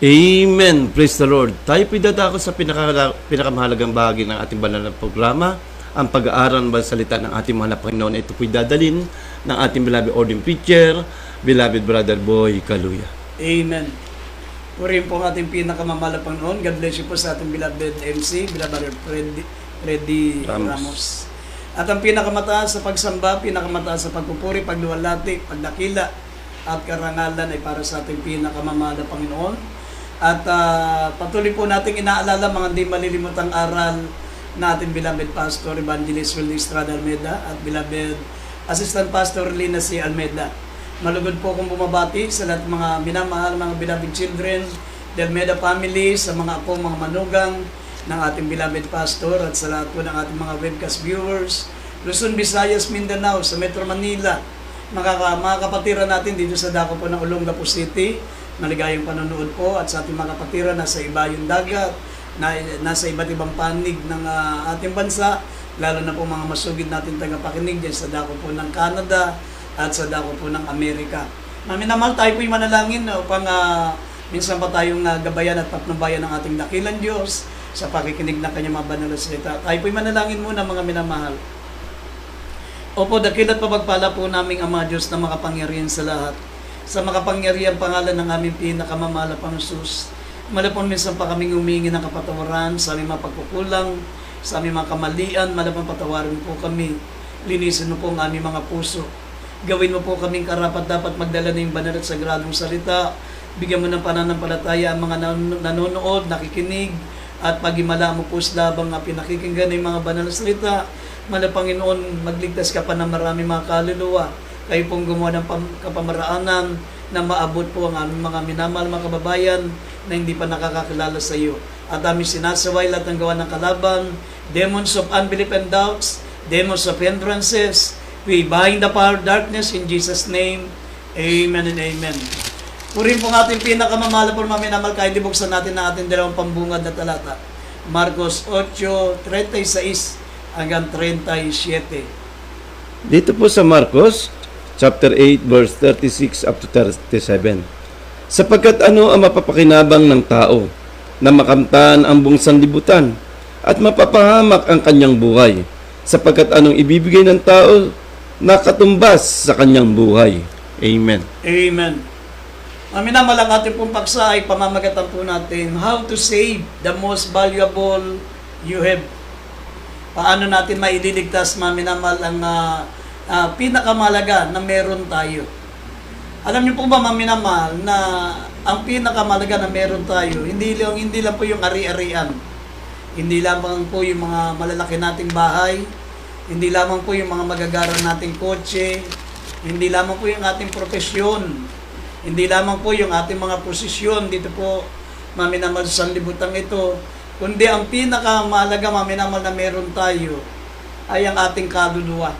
Amen. Praise the Lord. Tayo po'y dadako sa pinakamahalagang bahagi ng ating banal na programa, ang pag-aaral ng salita ng ating mahal na Panginoon. Ito po'y dadalin ng ating beloved ordained preacher, beloved Brother Boy Kaluya. Amen. Purihin po ang ating pinakamamahal na Panginoon. God bless you po sa ating beloved MC, beloved Freddy Ramos. At ang pinakamataas sa pagsamba, pinakamataas sa pagpupuri, pagluwalhati, pagdakila, at karangalan ay para sa ating pinakamamahal na Panginoon. At patuloy po nating inaalala mga hindi malilimutang aral na ating beloved Pastor Evangelist Willie Estrada Almeida at beloved Assistant Pastor Lina C. Almeida. Malugod po kong bumabati sa lahat mga minamahal, mga beloved children, the Almeida family, sa mga apo, mga manugang ng ating beloved Pastor at sa lahat po ng ating mga webcast viewers, Luzon, Visayas, Mindanao, sa Metro Manila, mga kapatiran natin dito sa dako po ng Olongapo City, maligayang panonood po, at sa ating mga kapatiran nasa ibayong dagat, nasa iba't ibang panig ng ating bansa, lalo na po mga masugid natin tagapakinig dyan sa dako po ng Canada at sa dako po ng Amerika. Minamahal, tayo po'y manalangin upang minsan pa tayong gabayan at patnubayan ng ating dakilang Diyos sa pakikinig ng kanyang mga banal na salita. Tayo po'y manalangin muna, mga minamahal. Opo, dakil at pagpala po naming Ama Diyos na makapangyarihan sa lahat. Sa makapangyarihan pangalan ng aming pinakamamahal na Panginoon, malapon minsan pa kaming humingi ng kapatawaran sa aming mga pagkukulang, sa aming mga kamalian, malapon patawarin po kami. Linisin mo po ang aming mga puso. Gawin mo po kaming karapat dapat magdala ng banal at sagradong salita. Bigyan mo ng pananampalataya ang mga nanonood, nakikinig, at pagimala mo po sa labang pinakikinggan ng mga banal na salita. Panginoon, magligtas ka pa ng marami mga kaluluwa. Kayo pong gumawa ng kapamaraanan na maabot po ang aming mga minamahal mga kababayan na hindi pa nakakakilala sa iyo. At aming sinasaway lahat ng gawa ng kalaban, demons of unbelief and doubts, demons of hindrances. We bind the power of darkness in Jesus' name. Amen and amen. Purin po ang ating pinakamamahal po mga minamahal, kahit ibuksan natin na ating dalawang pambungad na talata. Marcos 8:36 hanggang 37. Dito po sa Marcos, chapter 8, verse 36 up to 37. Sapagkat ano ang mapapakinabang ng tao na makamtan ang buong sanlibutan at mapapahamak ang kanyang buhay, sapagkat anong ibibigay ng tao na katumbas sa kanyang buhay. Amen. Amen. Minamahal, ang ating pong paksa ay pamamagatan po natin how to save the most valuable you have. Paano natin maililigtas, minamahal, ang pinakamalaga na meron tayo. Alam niyo po ba, minamahal, na ang pinakamalaga na meron tayo, hindi lang po yung ari-arian. Hindi lamang po yung mga malalaki nating bahay, hindi lamang po yung mga magagara nating kotse, hindi lamang po yung ating profesyon, hindi lamang po yung ating mga posisyon dito po, minamahal, sa sanlibutan ito, kundi ang pinakamahalaga, minamahal, na meron tayo ay ang ating kaluluwa.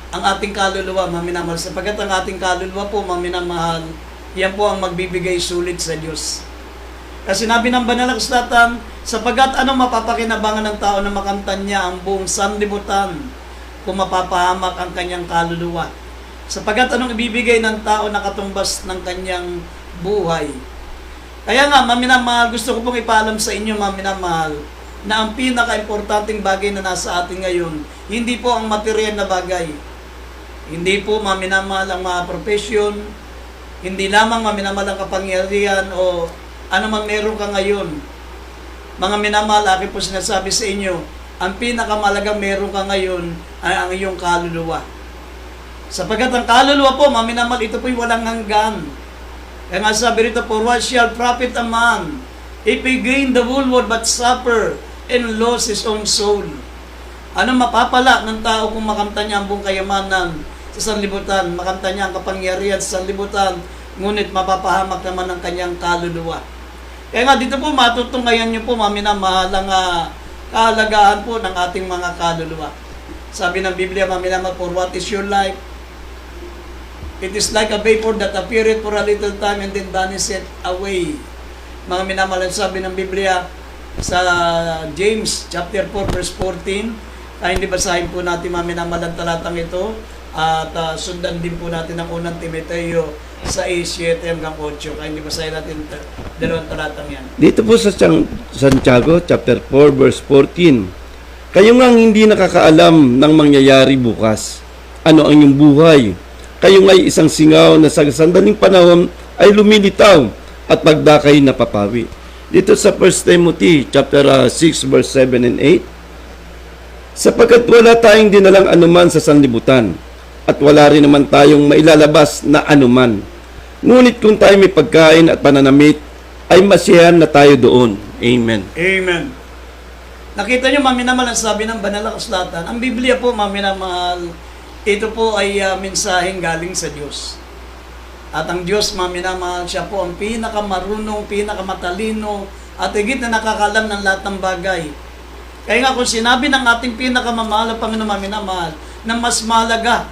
Ang ating kaluluwa, minamahal, sapagkat ang ating kaluluwa po, minamahal, yan po ang magbibigay sulit sa Diyos. Kasi sinabi ng banal na kasulatan, sapagkat ano mapapakinabangan ng tao na makamtan niya ang buong sanlibutan kung mapapahamak ang kanyang kaluluwa. Sapagkat anong ibibigay ng tao na katumbas ng kanyang buhay. Kaya nga, minamahal, gusto ko pong ipaalam sa inyo, minamahal, na ang pinaka-importanting bagay na nasa atin ngayon, hindi po ang material na bagay. Hindi po, minamahal, ang mga profesyon, hindi lamang, minamahal, ang kapangyarihan o ano man meron ka ngayon. Mga minamahal, akin po sinasabi sa inyo, ang pinakamalagang meron ka ngayon ay ang iyong kaluluwa. Sapagkat ang kaluluwa po, minamahal, ito po'y walang hanggan. Kaya nga sabi rito, for what shall profit a man if he gain the whole world but suffer and lose his own soul? Ano mapapala ng tao kung makamtan niya ang buong kayamanan sa sanlibutan, makamtan niya ang kapangyarihan sa sanlibutan, ngunit mapapahamak naman ang kanyang kaluluwa? Kaya nga dito po matutunghayan niyo po, minamahal, ang kahalagahan po ng ating mga kaluluwa. Sabi ng Biblia, minamahal, for what is your life? It is like a vapor that appeareth for a little time and then vanisheth away. Mga minamahal, sabi ng Biblia sa James chapter 4 verse 14. Kaya hindi basahin po natin, mga minamahal, ang talatang ito at sundan din po natin ang unang Timoteo 6:7 hanggang 8. Kaya hindi basahin natin dalawang talatang yan. Dito po sa Santiago chapter 4 verse 14. Kayo ngang hindi nakakaalam ng mangyayari bukas. Ano ang inyong buhay? Kayo nga'y isang singaw na sa sandaling panahon ay lumilitaw at pagdakay napapawi. Dito sa 1 Timothy chapter 6 verse 7 and 8. Sapagkat wala tayong dinalang anuman sa sanlibutan at wala rin naman tayong mailalabas na anuman. Ngunit kung tayo may pagkain at pananamit, ay masiyahan na tayo doon. Amen. Amen. Nakita nyo, maminamahal, ang sabi ng banal na kasulatan. Ang Biblia po, maminamahal, ito po ay mensaheng galing sa Diyos. At ang Diyos, maminamahal, siya po ang pinakamarunong, pinakamatalino, at higit na nakakalam ng lahat ng bagay. Kaya nga kung sinabi ng ating pinakamamahal na Panginoon, maminamahal, na mas mahalaga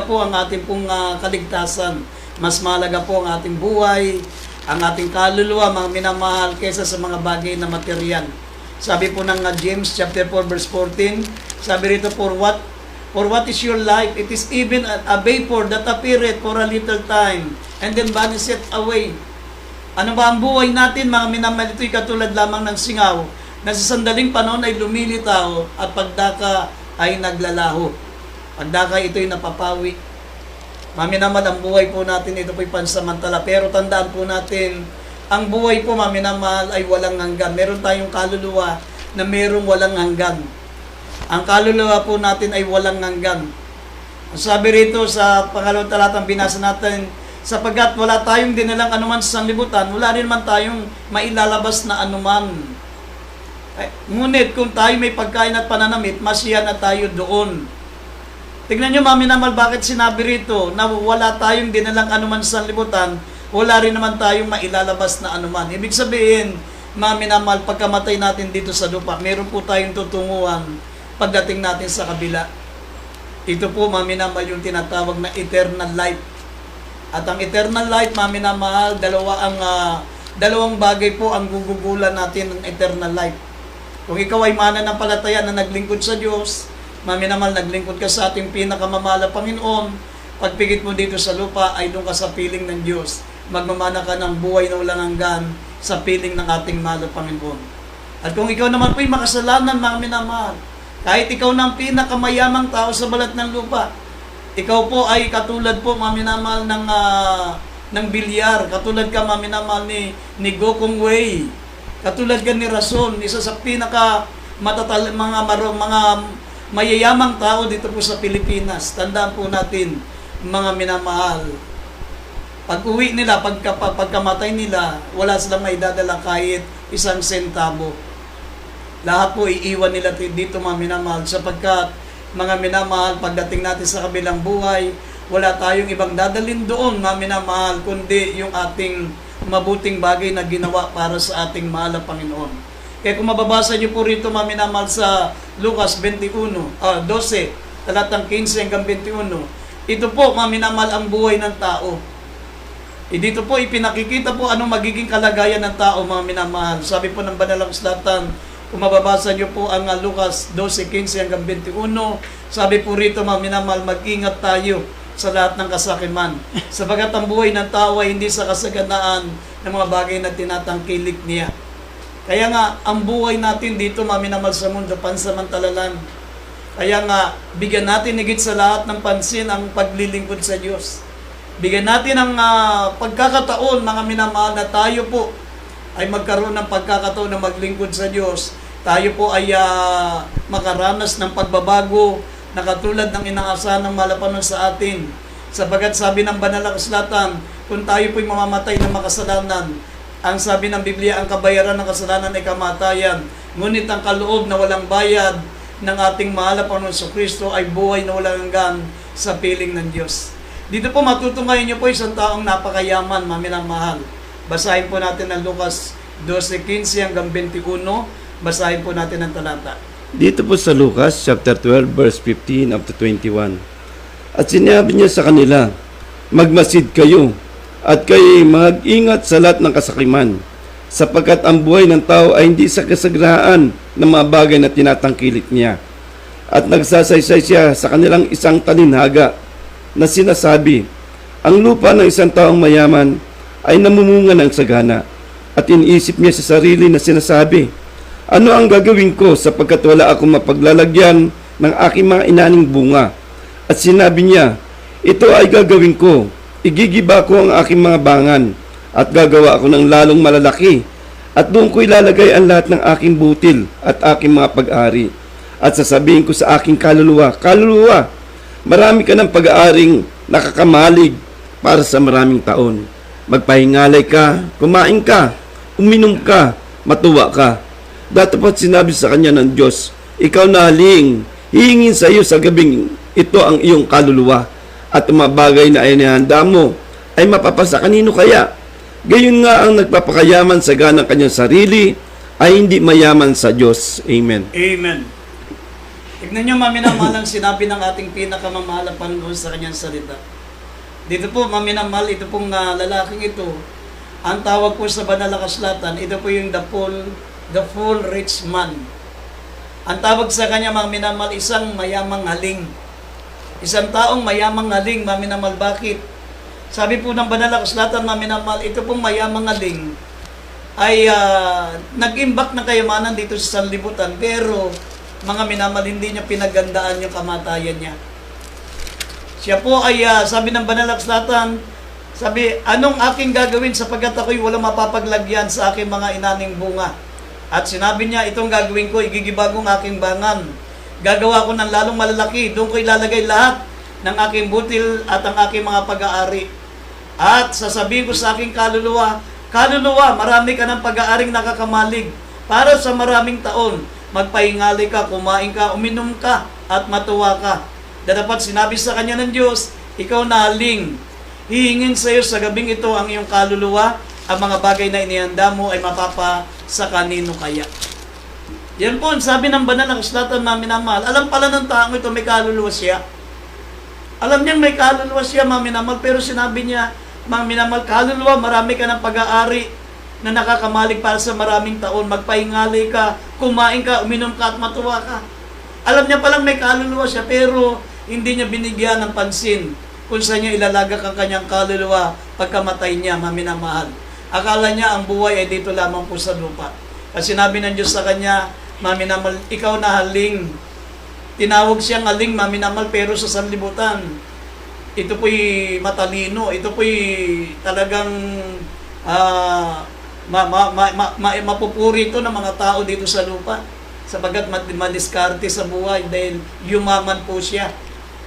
po ang ating pong kaligtasan, mas mahalaga po ang ating buhay, ang ating kaluluwa, mga minamahal, kaysa sa mga bagay na material. Sabi po ng James chapter 4 verse 14, sabi rito, for what is your life? It is even a vapor that appeareth for a little time and then vanisheth away. Ano ba ang buhay natin, mga minamahal? Ito'y katulad lamang ng singaw na sa sandaling panahon ay lumilitaw at pagdaka ay naglalaho. Pagdaka ito'y napapawi. Maminamahal, ang buhay po natin, ito po'y pansamantala. Pero tandaan po natin, ang buhay po, maminamahal, ay walang hanggan. Meron tayong kaluluwa na merong walang hanggan. Ang kaluluwa po natin ay walang hanggan. Ang sabi rito sa pangalawang talatang binasa natin, sapagkat wala tayong dinalang anuman sa sanlibutan, wala rin man tayong mailalabas na anuman. Ngunit kung tayo may pagkain at pananamit, masiyahan na tayo doon. Tignan nyo, maminamahal, bakit sinabi rito na wala tayong dinalang anuman sa sanlibutan, wala rin naman tayong mailalabas na anuman. Ibig sabihin, maminamahal, pagkamatay natin dito sa lupa, meron po tayong tutunguhan pagdating natin sa kabila. Ito po, maminamahal, yung tinatawag na eternal life. At ang eternal life, maminamahal, dalawang bagay po ang gugugulan natin ng eternal life. Kung ikaw ay mananampalataya na naglingkod sa Diyos, maminamahal, naglingkod ka sa ating pinakamamahal na Panginoon, pagpigit mo dito sa lupa ay doon ka sa piling ng Diyos. Magmamana ka ng buhay na walang hanggan sa piling ng ating mahal na Panginoon. At kung ikaw naman po'y makasalanan, mga minamahal, kahit ikaw na ang pinakamayamang tao sa balat ng lupa, ikaw po ay katulad po, mga minamahal, ng bilyar, katulad ka, mga minamahal, ni Gokong Wei, katulad ka ni Rason, isa sa pinaka mga mayayamang tao dito po sa Pilipinas. Tandaan po natin, mga minamahal, pag uwi nila, pagkamatay nila, wala silang maidadala kahit isang sentabo. Lahat po iiwan nila dito, mga minamahal, sapagkat mga minamahal, pagdating natin sa kabilang buhay, wala tayong ibang dadalhin doon, mga minamahal, kundi yung ating mabuting bagay na ginawa para sa ating mahal na Panginoon. Kaya kung mababasa niyo po rito, mga minamahal, sa Lucas 12, talatang 15 hanggang 21, ito po, mga minamahal, ang buhay ng tao. Dito po, ipinakikita po anong magiging kalagayan ng tao, mga minamahal. Sabi po ng banal na kasulatan, kung mababasa niyo po ang Lucas 12:15 hanggang 21, sabi po rito, mga minamahal, mag-ingat tayo sa lahat ng kasakiman. Sabagat ang buhay ng tao ay hindi sa kasaganaan ng mga bagay na tinatangkilik niya. Kaya nga, ang buhay natin dito, mga minamahal, sa mundo, pansamantalalan. Kaya nga, bigyan natin higit sa lahat ng pansin ang paglilingkod sa Diyos. Bigyan natin ang pagkakataon, mga minamahal, na tayo po ay magkaroon ng pagkakataon na maglingkod sa Diyos. Tayo po ay makaranas ng pagbabago na katulad ng inaasahan ng malapanon sa atin. Sabagat sabi ng banal na kasulatan, kung tayo po'y mamamatay ng makasalanan, ang sabi ng Biblia, ang kabayaran ng kasalanan ay kamatayan. Ngunit ang kaloob na walang bayad ng ating mahal na Panginoon Kristo ay buhay na walang hanggan sa piling ng Diyos. Dito po matutungayan niyo po isang taong napakayaman, maminamahal. Basahin po natin ang Lucas 12:15 hanggang 21. Basahin po natin ang talata. Dito po sa Lucas chapter 12 verse 15 up to 21. At sinabi niya sa kanila, magmasid kayo at kayo mag-ingat sa lahat ng kasakiman, sapagkat ang buhay ng tao ay hindi sa kasagraan ng mga bagay na tinatangkilik niya. At nagsasaysay siya sa kanilang isang talinhaga na sinasabi, Ang lupa ng isang taong mayaman ay namumunga ng sagana at iniisip niya sa sarili na sinasabi, ano ang gagawin ko sapagkat wala akong mapaglalagyan ng aking mga inaning bunga? At sinabi niya, ito ay gagawin ko, igigiba ko ang aking mga bangan at gagawa ako ng lalong malalaki at doon ko ilalagay ang lahat ng aking butil at aking mga pag-ari. At sasabihin ko sa aking kaluluwa, kaluluwa, marami ka ng pag-aaring nakakamalig para sa maraming taon. Magpahingalay ka, kumain ka, uminom ka, matuwa ka. Datapat sinabi sa kanya ng Diyos, ikaw na haling, hihingin sa iyo sa gabing ito ang iyong kaluluwa at ang mga bagay na inihanda mo ay mapapasa kanino kaya? Gayon nga ang nagpapakayaman sa ganang kanyang sarili ay hindi mayaman sa Diyos. Amen. Amen. Tignan nyo, maminamahal ang sinabi ng ating pinakamamahal na Panginoon sa kanyang salita. Dito po, maminamahal, ito pong lalaking ito, ang tawag po sa banal na kasulatan, ito po yung the full rich man. Ang tawag sa kanya, maminamahal, isang mayamang haling. Isang taong mayamang haling, maminamahal, bakit? Sabi po ng banal na kasulatan, maminamahal, ito pong mayamang haling ay nag-imbak ng kayamanan dito sa sanlibutan, pero mga minamahal, hindi niya pinagandaan yung kamatayan niya. Siya po ay, sabi ng banal na kasulatan, sabi, anong aking gagawin sapagkat ako'y walang mapapaglagyan sa aking mga inaning bunga? At sinabi niya, itong gagawin ko, igigiba ko ang aking bangan. Gagawa ko ng lalong malalaki, doon ko ilalagay lahat ng aking butil at ang aking mga pag-aari. At sasabihin ko sa aking kaluluwa, kaluluwa, marami ka ng pag-aaring nakakamalig para sa maraming taon. Magpahingali ka, kumain ka, uminom ka, at matuwa ka. Dapat sinabi sa kanya ng Diyos, ikaw na haling, hihingin sa iyo sa gabing ito ang iyong kaluluwa, ang mga bagay na inihanda mo ay mapapa sa kanino kaya. Yan po, sabi ng banal na kasulatan na minamahal, alam pala ng taong ito may kaluluwa siya. Alam niyang may kaluluwa siya, maminamahal, pero sinabi niya, maminamahal, kaluluwa, marami ka ng pag-aari na nakakamalig para sa maraming taon. Magpahingali ka, kumain ka, uminom ka at matuwa ka. Alam niya palang may kaluluwa siya, pero hindi niya binigyan ng pansin kung saan niya ilalagak ang kanyang kaluluwa pagkamatay niya, maminamahal. Akala niya ang buhay ay dito lamang po sa lupa. Kasi sinabi ng Diyos sa kanya, maminamahal, ikaw na haling. Tinawag siyang haling, maminamahal, pero sa sanlibutan, ito po'y matalino, ito po'y talagang mapupuri ito ng mga tao dito sa lupa. Sabagat madiskarte sa buhay dahil yumaman po siya.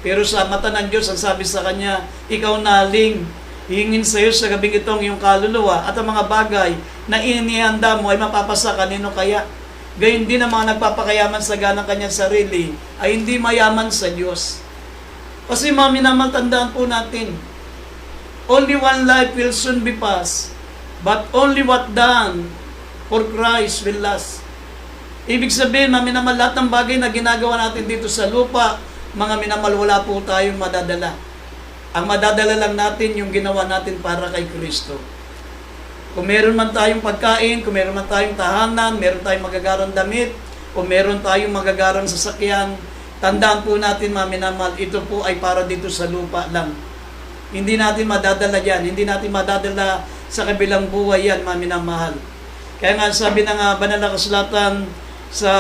Pero sa mata ng Diyos, ang sabi sa kanya, ikaw na haling, hingin sa iyo sa gabing itong iyong kaluluwa at ang mga bagay na inihanda mo ay mapapasa kanino kaya. Gayun din ang mga nagpapakayaman sa ganang kanyang sarili ay hindi mayaman sa Diyos. Kasi maminamahal, tandaan po natin, only one life will soon be passed, but only what done for Christ will last. Ibig sabihin, maminamahal, lahat ng bagay na ginagawa natin dito sa lupa, mga minamahal, wala po tayong madadala. Ang madadala lang natin yung ginawa natin para kay Kristo. Kung meron man tayong pagkain, kung meron man tayong tahanan, meron tayong magagarang damit, kung meron tayong magagarang sasakyan, tandaan po natin, maminamahal, ito po ay para dito sa lupa lang. Hindi natin madadala yan, hindi natin madadala sa kabilang buhay yan, maminamahal. Kaya nga sabi ng banal na kasulatan sa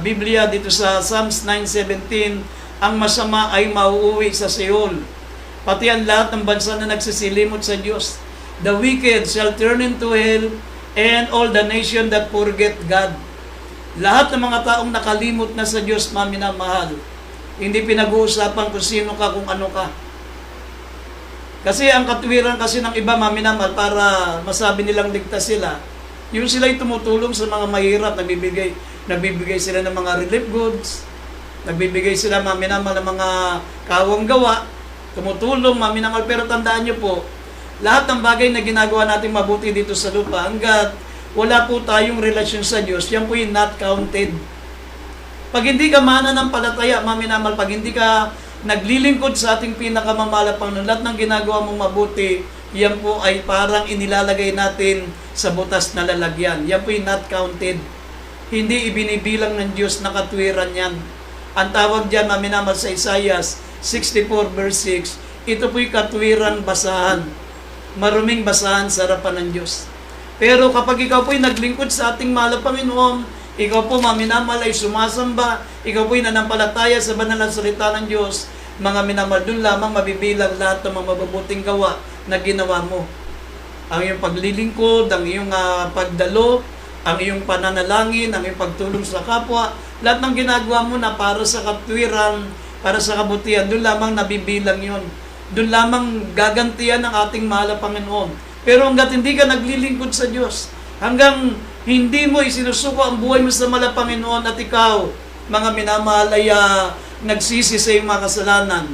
Biblia, dito sa Psalms 9:17, ang masama ay mauuwi sa Seol. Pati ang lahat ng bansa na nagsisilimot sa Diyos. The wicked shall turn into hell, and all the nation that forget God. Lahat ng mga taong nakalimot na sa Diyos, maminamahal, hindi pinag-uusapan kung sino ka, kung ano ka. Kasi ang katwiran kasi ng iba, maminamahal, para masabi nilang ligtas sila, yung sila'y tumutulong sa mga mahirap, nagbibigay sila ng mga relief goods, nagbibigay sila, maminamahal, ng mga kawang gawa, tumutulong, maminamahal. Pero tandaan niyo po, lahat ng bagay na ginagawa natin mabuti dito sa lupa, hanggat wala po tayong relasyon sa Diyos, yan po yung not counted. Pag hindi ka mananampalataya, maminamahal, pag hindi ka naglilingkod sa ating pinakamamahal na Panginoon, lahat ng ginagawa mong mabuti, yan po ay parang inilalagay natin sa butas na lalagyan. Yan po yung not counted. Hindi ibinibilang ng Diyos na katwiran yan. Ang tawag dyan, maminamahal, sa Isaiah 64 verse 6, ito po'y katwirang basahan, maruming basahan sa harapan ng Diyos. Pero kapag ikaw po'y naglingkod sa ating mahal na Panginoon, ikaw po maminamal ay sumasamba, ikaw po'y nanampalataya sa banal na salita ng Diyos, mga minamahal, doon lamang mabibilang lahat ng mga mabubuting gawa na ginawa mo. Ang iyong paglilingkod, ang iyong pagdalo, ang iyong pananalangin, ang iyong pagtulong sa kapwa, lahat ng ginagawa mo na para sa katwiran, para sa kabutihan, doon lamang nabibilang yon. Doon lamang gagantihan ng ating mahal na Panginoon. Pero hanggat hindi ka naglilingkod sa Diyos, hanggang hindi mo isinusuko ang buhay mo sa mahal na Panginoon at ikaw, mga minamahal, ay nagsisi sa iyong mga kasalanan,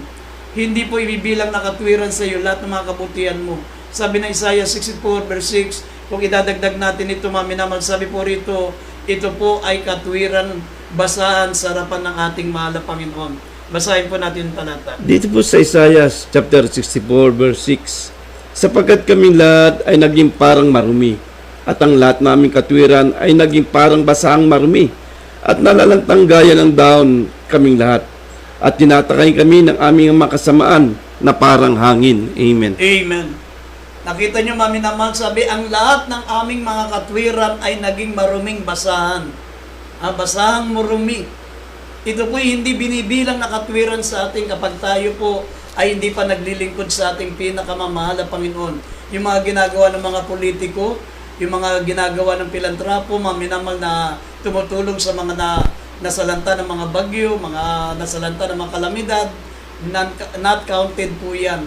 hindi po ibibilang na katwiran sa iyo lahat ng mga kabutihan mo. Sabi ng Isaiah 64 verse 6, kung idadagdag natin ito, mga minamahal, sabi po rito, ito po ay katwiran basahan sa harapan ng ating mahal na Panginoon. Basahin po natin ang talata. Dito po sa Isaiah chapter 64 verse 6, sapagkat kaming lahat ay naging parang marumi, at ang lahat naming katwiran ay naging parang basahang marumi, at nalalantang gaya ng daon kaming lahat, at tinatakay kami ng aming mga kasamaan na parang hangin. Amen. Amen. Nakita nyo, mami naman, sabi, ang lahat ng aming mga katwiran ay naging maruming basahan. Basahang marumi. Ito po'y hindi binibilang na katwiran sa ating kapag tayo po ay hindi pa naglilingkod sa ating pinakamamahal na Panginoon. Yung mga ginagawa ng mga politiko, yung mga ginagawa ng pilantrapo, mga minamahal na tumutulong sa mga nasalanta ng mga bagyo, mga nasalanta ng mga kalamidad, not counted po yan